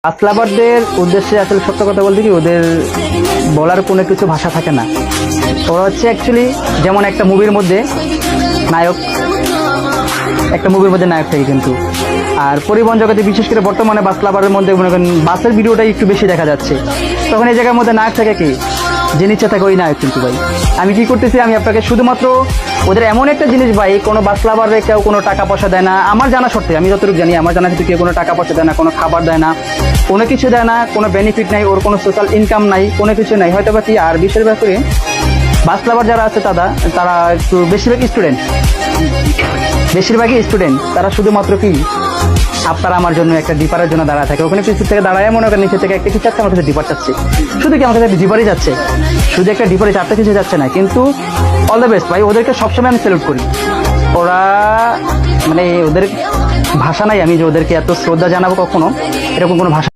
আসলাবারদের উদ্দেশ্যে আসলে সত্য কথা বলতে কি, ওদের বলার কোনো কিছু ভাষা থাকে না। ওরা হচ্ছে অ্যাকচুয়ালি যেমন একটা মুভির মধ্যে নায়ক, থাকে কিন্তু। আর পরিবহন জগতে বিশেষ করে বর্তমানে বাসলাবারের মধ্যে মনে করেন বাসের ভিডিওটাই একটু বেশি দেখা যাচ্ছে। তখন এই জায়গার মধ্যে নায়ক থাকে কি, যে নিচে থাকে ওই নায়ক কিন্তু ভাই। আমি কি করতেছি, আমি আপনাকে শুধুমাত্র ওদের এমন একটা জিনিস ভাই, কোনো বাসলাবারে কেউ কোনো টাকা পয়সা দেয় না আমার জানা সত্ত্বে, আমি যতটুকু জানি আমার জানা সত্ত্বে কেউ কোনো টাকা পয়সা দেয় না, কোনো খাবার দেয় না, কোনো কিছু দেয় না, কোনো বেনিফিট নাই, ওর কোনো সোশ্যাল ইনকাম নাই, কোনো কিছু নাই হয়তো বা কি। আর বিশেষ ব্যাপারে বাসলাবার যারা আছে তারা একটু বেশিরভাগই স্টুডেন্ট, তারা শুধুমাত্র কি আপনারা আমার জন্য একটা ডিপারের জন্য দাঁড়া থাকে। ওখানে কিছু থেকে দাঁড়ায় মনে করেন নিচে থেকে একটা কি চাচ্ছে, আমার কাছে ডিপার চাচ্ছে, শুধু কি আমার কাছে একটা ডিপারই যাচ্ছে, শুধু একটা ডিপারে চারটা কিছু যাচ্ছে না। কিন্তু অল দ্য বেস্ট ভাই, ওদেরকে সবসময় আমি স্যালুট করি। ওরা মানে ওদের ভাষা নাই, আমি যে ওদেরকে এত শ্রদ্ধা জানাবো কখনো, এরকম কোনো ভাষা